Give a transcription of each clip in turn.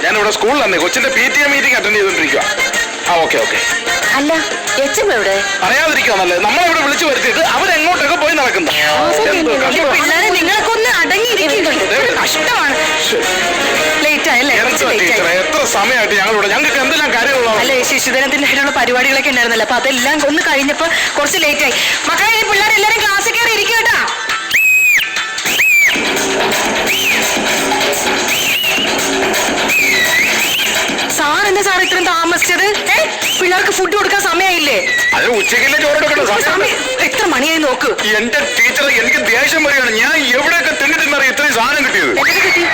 ഞാനിവിടെ സ്കൂളിലാണ് കൊച്ചിന്റെ PTA മീറ്റിംഗ് അറ്റൻഡ് ചെയ്തോണ്ടിരിക്കുക. ഓക്കെ. അല്ല എച്ചമ്മ എവിടെ? അറിയാതിരിക്കുക നല്ലത്. നമ്മളിവിടെ വിളിച്ചു വരുത്തിയിട്ട് അവരെങ്ങോട്ടൊക്കെ പോയി നടക്കുന്നു. പിള്ളേരെ നിങ്ങളൊക്കെ ഒന്ന് അടങ്ങിയിരിക്കുന്നുണ്ട്. കഷ്ടമാണ്. ലേറ്റ് ആയല്ലേ? എത്ര സമയമായിട്ട് ഞങ്ങളിവിടെ ഞങ്ങൾക്ക് എന്തെല്ലാം കാര്യങ്ങളോ. അല്ലെ ശിശുദിനത്തിനുള്ള പരിപാടികളൊക്കെ ഉണ്ടായിരുന്നല്ലോ, അപ്പൊ അതെല്ലാം ഒന്ന് കഴിഞ്ഞപ്പോ കുറച്ച് ലേറ്റ് ആയി. മക്കളെ പിള്ളേരെല്ലാരും ക്ലാസ്സിൽ കയറി ഇരിക്കും കേട്ടാ. സാർ എന്താ സാർ ഇത്രയും താമസിച്ചത്? പിള്ളേർക്ക് ഫുഡ് കൊടുക്കാൻ സമയമായില്ലേ? അത് ഉച്ചയ്ക്കല്ലേ ചോറ്. എത്ര മണിയായി നോക്ക്. എന്റെ ടീച്ചർ എനിക്ക് ദേഷ്യം വരികയാണ്. ഞാൻ എവിടെയൊക്കെ തിന്നിട്ടെന്നറിയാം ഇത്രയും സാധനം കിട്ടിയത്.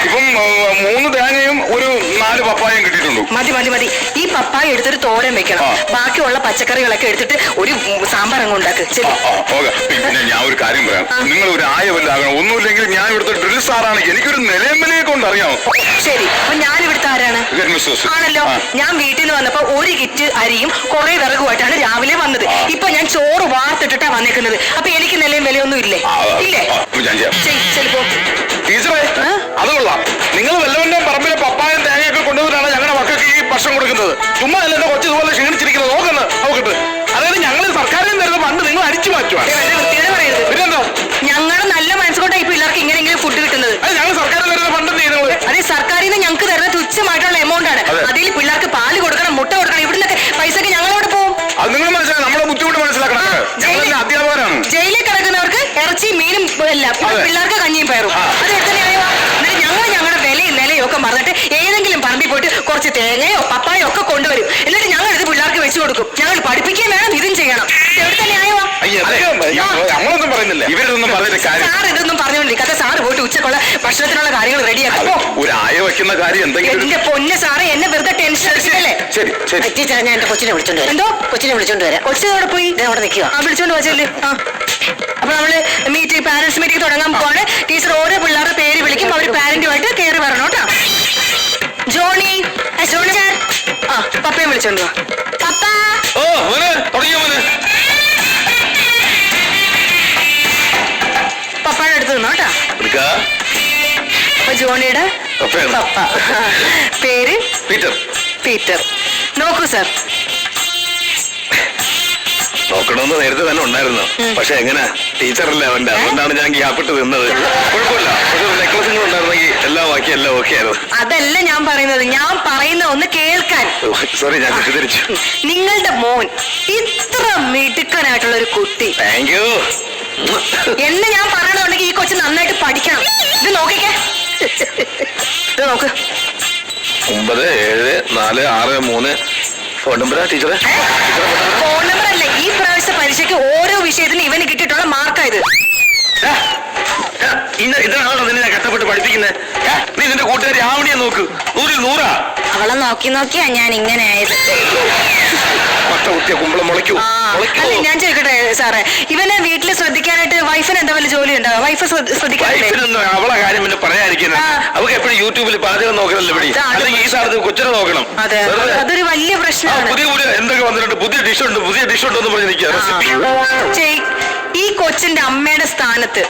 ഇപ്പം 3 തേങ്ങയും ഒരു 4 പപ്പായയും കിട്ടിയിട്ടുണ്ട്. മതി. ഈ പപ്പായ എടുത്തൊരു തോരൻ വെക്കണം. ബാക്കിയുള്ള പച്ചക്കറികളൊക്കെ എടുത്തിട്ട് ഒരു സാമ്പാർ അങ്ങ് ഉണ്ടാക്ക്. പിന്നെ ഞാൻ ഒരു കാര്യം പറയാം. നിങ്ങൾ ഒരു ആയവല്ലാകണം. ഒന്നുമില്ലെങ്കിൽ ഞാൻ ഇവിടുത്തെ ഡ്രിൽ സാറാണ്. എനിക്കൊരു നിലയമ്മനെ കൊണ്ട് അറിയാമോ? ശരി, അപ്പൊ ഞാൻ ഇവിടുത്തെ ആരാണ്? ആണല്ലോ. ഞാൻ വീട്ടിൽ നിന്ന് വന്നപ്പോ 1 കിറ്റ് അരിയും കുറെ വിറകുമായിട്ടാണ് രാവിലെ വന്നത്. ഇപ്പൊ ഞാൻ ചോറ് വാർത്തിട്ടിട്ടാ വന്നേക്കുന്നത്. അപ്പൊ എനിക്ക് നിലയും വിലയൊന്നും ഇല്ലേ? ടീച്ചറെ അത് കൊള്ളാം. നിങ്ങൾ വല്ലവന്റെ പറമ്പിലെ പപ്പായം തേങ്ങയൊക്കെ കൊണ്ടുവന്നിട്ടാണ് ഞങ്ങളുടെ മക്കൾക്ക് ഈ ഭക്ഷണം കൊടുക്കുന്നത്. ചുമ്മാ അല്ല എന്റെ കൊച്ചു ഇതുപോലെ ക്ഷീണിച്ചിരിക്കുന്നത്. നോക്കട്ടെ. അതായത് ഞങ്ങൾ സർക്കാരിൽ നിന്ന് തരുന്ന ഫണ്ട് നിങ്ങൾ അടിച്ചു മാറ്റുവാണ്. പിന്നെന്തോ ഞങ്ങളുടെ നല്ല മനസ്സുകൊണ്ടാണ് ഈ പിള്ളേർക്ക് ഇങ്ങനെയെങ്കിലും ഫുഡ് കിട്ടുന്നത്. അത് ഞങ്ങൾ സർക്കാരിൽ തരുന്ന ഫണ്ട് എന്ത് ചെയ്യുന്നത്? അതെ, സർക്കാരിൽ നിന്ന് ഞങ്ങൾക്ക് തരുന്ന തുച്ഛമായിട്ടുള്ള എമൗണ്ട് ആണ്. അതിൽ പിള്ളേർക്ക് പാല് കൊടുക്കണം, മുട്ട കൊടുക്കണം. ഇവിടുന്നൊക്കെ പൈസക്ക് ഞങ്ങളോട് പോകും. അത് നിങ്ങൾ മനസ്സിലാക്കണം. നമ്മളെ ബുദ്ധിമുട്ട് മനസ്സിലാക്കണം. അധ്യാപകരാണ്. ജയിലിൽ കിടക്കുന്നവർക്ക് ഇറച്ചി മീനും എല്ലാം, പിള്ളേർക്ക് കഞ്ഞിയും പയറും. അത് എത്രയായോ? ഞങ്ങളുടെ വിലയും നിലയും ഒക്കെ മറന്നിട്ട് ഏതെങ്കിലും പറമ്പിൽ പോയിട്ട് കുറച്ച് തേങ്ങയോ പപ്പായോ ഒക്കെ കൊണ്ടുവരും. എന്നിട്ട് ഞങ്ങൾ ഇത് പിള്ളേർക്ക് വെച്ചു കൊടുക്കും. ഞങ്ങൾ പഠിപ്പിക്കുകയും വേണം, ഇതും ചെയ്യണം. എവിടെ ന്യായോ? നമ്മളൊന്നും പറയുന്നില്ല. ഇവരൊന്നും പറഞ്ഞിട്ട് സാർ ഇതൊന്നും പറഞ്ഞുകൊണ്ടിരിക്കാതെ സാറ് പോയിട്ട് ഉച്ചക്കുള്ള ഭക്ഷണത്തിനുള്ള കാര്യങ്ങൾ റെഡിയാക്കും. ഒരു ആയ വെക്കുന്ന കാര്യം എന്തെങ്കിലും. എന്റെ പൊന്ന് സാറേ, എന്നെ വെറുതെ ടെൻഷൻ അടിച്ചിട്ടല്ലേ? ടീച്ചർ, ഞാൻ എന്റെ കൊച്ചിനെ വിളിച്ചോണ്ട് വരാം. എന്തോ? കൊച്ചിനെ വിളിച്ചോണ്ട് വരാം. കൊച്ചു അവിടെ പോയി അവിടെ നിൽക്കുക. വിളിച്ചോണ്ട് വെച്ചല്ലേ. അപ്പൊ നമ്മള് പാരന്റ്സ് മീറ്റിംഗ് തുടങ്ങാൻ പോവാണ്. ടീച്ചർ ഓരോ പിള്ളേരുടെ പേര് വിളിക്കും. അവര് പാരന്റുമായിട്ട് കയറി വരണം കേട്ടോ. ജോണി പപ്പയെ വിളിച്ചോണ്ട് വാ. പപ്പ പപ്പായുടെ അടുത്ത് നിന്നോ കേട്ടോ. അപ്പൊ ജോണിയുടെ പപ്പ പേര് പീറ്റർ. നോക്കൂ സാർ. നോക്കണമെന്ന് നേരത്തെ തന്നെ ഉണ്ടായിരുന്നു. പക്ഷെ എങ്ങനെ ടീച്ചറല്ലേ അവന്റെ, അതുകൊണ്ടാണ് ഞാൻ ഗ്യാപ്പിട്ട് നിന്നത്. കുഴപ്പമില്ല. പക്ഷെ നെക്ലസുകൾ ഉണ്ടായിരുന്നെങ്കിൽ എല്ലാം ബാക്കി എല്ലാം ഓക്കെ ആയിരുന്നു. അതല്ല ഞാൻ പറയുന്നത്. ഞാൻ പറയുന്ന ഒന്ന് കേൾക്കാൻ. സോറി, ഞാൻ തെറ്റിദ്ധരിച്ചു. നിങ്ങളുടെ മോൻ ഇത്ര മിടുക്കനായിട്ടുള്ള ഒരു കുട്ടി. താങ്ക് യു എന്ന് ഞാൻ പറയണമെന്നുണ്ടെങ്കിൽ ഈ കൊച്ചു നന്നായിട്ട് പഠിക്കണം. ഇത് നോക്കിക്കേ. ഇത് നോക്ക്. 97463 ഫോൺ നമ്പറാ ടീച്ചറെ? ഫോൺ നമ്പർ അല്ല. ഈ പ്രാവശ്യത്തെ പരീക്ഷയ്ക്ക് ഓരോ വിഷയത്തിനും ഇവന് കിട്ടിയിട്ടുള്ള മാർക്കായത്. ഇതാണോ നിന്നെ കഷ്ടപ്പെട്ട് പഠിപ്പിക്കുന്നത്? നീ നിന്റെ കൂട്ടുകാരി ആവണിയെ നോക്ക്. 100-ൽ 100. അവളെ നോക്കിയാ ഞാൻ ഇങ്ങനെ ആയത്. കുമ്പളം മുളയ്ക്കൂ. അല്ല, ഞാൻ ചോദിക്കട്ടെ സാറേ, ഇവനെ വീട്ടിൽ ശ്രദ്ധിക്കാനായിട്ട് വൈഫിന് എന്താ വല്ല ജോലി ഉണ്ടാവും? വൈഫ് ശ്രദ്ധിക്കാനായിട്ട് അവളെ കാര്യം പിന്നെ പറയാതിരിക്കുന്നത്. അവൾക്ക് എപ്പോഴും യൂട്യൂബിൽ പാചകം നോക്കണല്ലോ. ഇവിടെ അല്ലെങ്കിൽ ഈ സാധനത്തിൽ കൊച്ചിനെ നോക്കണം. അതെ, അതൊരു വലിയ പ്രശ്നമാണ്. പുതിയ എന്തൊക്കെ വന്നിട്ടുണ്ട്. പുതിയ ഡിഷ് ഉണ്ടെന്ന് പറഞ്ഞ് നിൽക്കുക. ഈ കൊച്ചിന്റെ അമ്മയുടെ സ്ഥാനത്ത്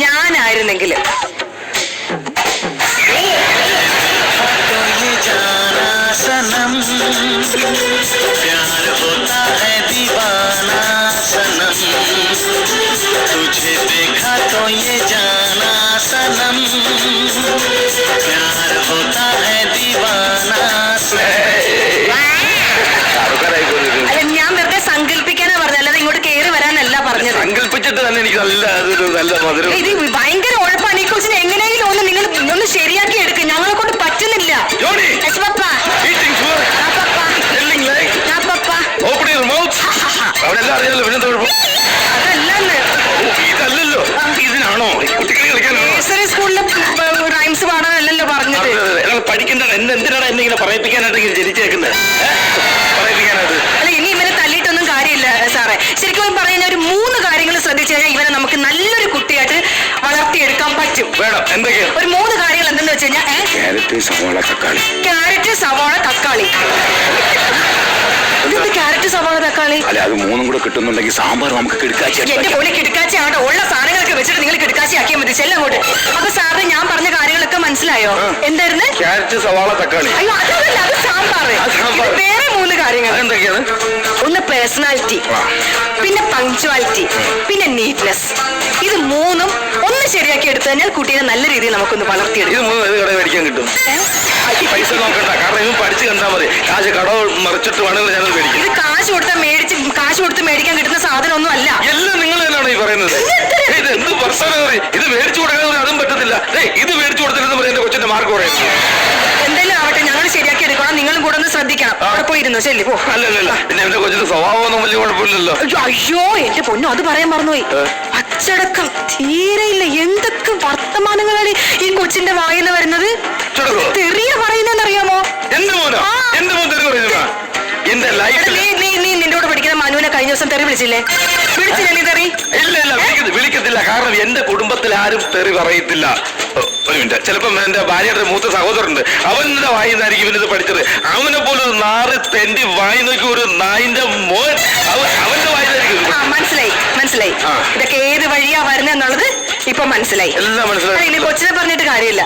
ഞാനായിരുന്നെങ്കിൽ सनम प्यार होता है दीवाना सनम तुझे देखा तो ये जाना सनम प्यार होता है दीवाना ഞാൻ വെറുതെ സങ്കല്പിക്കാനാ പറഞ്ഞത്, അല്ലാതെ ഇങ്ങോട്ട് കയറി വരാനല്ല പറഞ്ഞത്. സങ്കല്പിച്ചിട്ട് തന്നെ എനിക്ക് നല്ല മധുരം. ഇത് ഭയങ്കര ഉഴപ്പാണ്. ഈ കൊച്ചിനെ എങ്ങനെയെങ്കിലും ഒന്ന് നിങ്ങൾ ഒന്ന് ശരിയാക്കി എടുക്കും. ഞങ്ങളെ കൊണ്ട് പറ്റുന്നില്ല. ഇതല്ലല്ലോ, ഇതിനാണോ കുട്ടികളെ കളിക്കാനോ? സ്കൂളിലെ റൈംസ് പാടാനല്ലല്ലോ പറഞ്ഞത്. പഠിക്കണ്ട. എന്തിനാണ് എന്നെ ഇങ്ങനെ പറയിപ്പിക്കാനായിട്ട് ജനിച്ചേക്കുന്നത്? പറയിപ്പിക്കാനായിട്ട് അല്ല, ഇനി ഇവനെ തല്ലിയിട്ടൊന്നും കാര്യമില്ല സാറേ. ശരിക്കും പറയുന്ന ഒരു 3 കാര്യങ്ങൾ ശ്രദ്ധിച്ചു കഴിഞ്ഞാൽ ഇവനെ നമുക്ക് നല്ലൊരു കുട്ടിയായിട്ട് വളർത്തിയെടുക്കാൻ പറ്റും. വേണം. എന്തൊക്കെയാ ഒരു 3 കാര്യങ്ങൾ? എന്തെന്ന് വെച്ച് കഴിഞ്ഞാൽ ക്യാരറ്റ്, സവാള, തക്കാളി. ക്യാരറ്റ്, സവാള, തക്കാളി. അല്ല, അത് 3 കൂടെ കിട്ടുന്നുണ്ടെങ്കിൽ സാമ്പാർ നമുക്ക് കിടക്കാച്ചി. എന്റെ പോലെ കിടക്കാച്ചി ആകട്ടെ. ഉള്ള സാധനങ്ങളൊക്കെ വെച്ചിട്ട് നിങ്ങൾ കിടക്കാച്ചി ആക്കിയാൽ മതി. ചെല്ലങ്ങോട്ട്. അപ്പൊ സാറിന് ഞാൻ പറഞ്ഞ കാര്യങ്ങളൊക്കെ മനസ്സിലായി. മനസ്സിലായോ? ആ. എന്തായിരുന്നു? ക്യാരറ്റ് സവാള തക്കാളി അയ്യോ അതല്ല, അത് സാമ്പാറ്. ആ, സാമ്പാറ്. ഇത് വേറെ 3 കാര്യങ്ങൾ. അതെന്തൊക്കെയാണ്? ഒന്ന് പേഴ്സണാലിറ്റി, ആ. പിന്നെ പങ്ക്ച്വാലിറ്റി, പിന്നെ നീറ്റ്നെസ്. ഇത് 3ഉം ഒന്ന് ശരിയാക്കി എടുത്തു കഴിഞ്ഞാൽ കുട്ടീനെ നല്ല രീതിയിൽ നമുക്കൊന്ന് വളർത്തിയെടുക്കും. ഇത് 3 ഏത് കടയിൽ മേടിക്കാൻ കിട്ടും? പൈസ നോക്കണ്ട, കാരണം ഇവൻ പഠിച്ച് കണ്ടാ മതി. കാശ് കട മറിച്ചിട്ട് വേണമെങ്കിൽ ഞാനത് മേടിക്കും. ഇത് കാശ് കൊടുത്ത് മേടിക്കാൻ കിട്ടുന്ന സാധനമൊന്നും അല്ല. എല്ലാം നിങ്ങൾ തന്നെയാണോ ഈ പറയുന്നത്? ഇത് എന്ത് വർത്താനം പറയും? ഇത് മേടിച്ചു കൊടുക്കാൻ അതും പറ്റത്തില്ല. ഇത് മേടിച്ചു കൊടുത്തില്ലെന്ന് പറയാൻ എന്റെ കൊച്ചിന്റെ മാർക്ക് കുറയും. എന്തെങ്കിലും ആവട്ടെ, ഞങ്ങൾ ശരിയാക്കി എടുക്കണം. നിങ്ങളും കൂടെ ഒന്ന് ശ്രദ്ധിക്കണം. അവിടെ പോയിരുന്നു ശരി പോ. അല്ലല്ല, പിന്നെ എന്റെ കൊച്ചിന്റെ സ്വഭാവമൊന്നും വലിയ കുഴപ്പമില്ലല്ലോ. അയ്യോ എന്റെ പൊന്നു, അത് പറയാൻ മറന്നുപോയി. അച്ചടക്കം തീരെയില്ല. എന്തൊക്കെ വർത്തമാനങ്ങളാണ് ഈ കൊച്ചിന്റെ വായിന്ന് വരുന്നത്. അച്ചടക്കോ? തെറിയ പറയുന്നറിയാമോ? എന്റെ മോനോ? എന്റെ മോൻ തെറി പറയുന്ന എന്റെ ലൈഫിൽ നീ നിന്റെ കൂടെ പഠിക്കുന്ന മനുവിനെ കഴിഞ്ഞ ദിവസം തെറി വിളിച്ചില്ലേ? വിളിച്ചില്ലേ നീ തെറി? ഇല്ല വിളിക്കത്തില്ല. കാരണം എന്റെ കുടുംബത്തിൽ ആരും തെറി പറയത്തില്ല. ഒരു മിനിറ്റ്, ചിലപ്പം എന്റെ ഭാര്യയുടെ മൂത്ത സഹോദരനുണ്ട്, അവന്റെ വായിന്നായിരിക്കും ഇവനിത് പഠിച്ചത്. അവനെ പോലെ ഒരു നാറ് തെണ്ടി വായി നോക്കി ഒരു നായിന്റെ മോൻ അവന്റെ വായിന്നായിരിക്കും. മനസ്സിലായി. ആ. ഇതൊക്കെ ഏത് വഴിയാ വരുന്നെന്നുള്ളത് ഇപ്പൊ മനസ്സിലായി. എല്ലാം മനസ്സിലായി. ഇനി കൊച്ചിനെ പറഞ്ഞിട്ട് കാര്യമില്ല.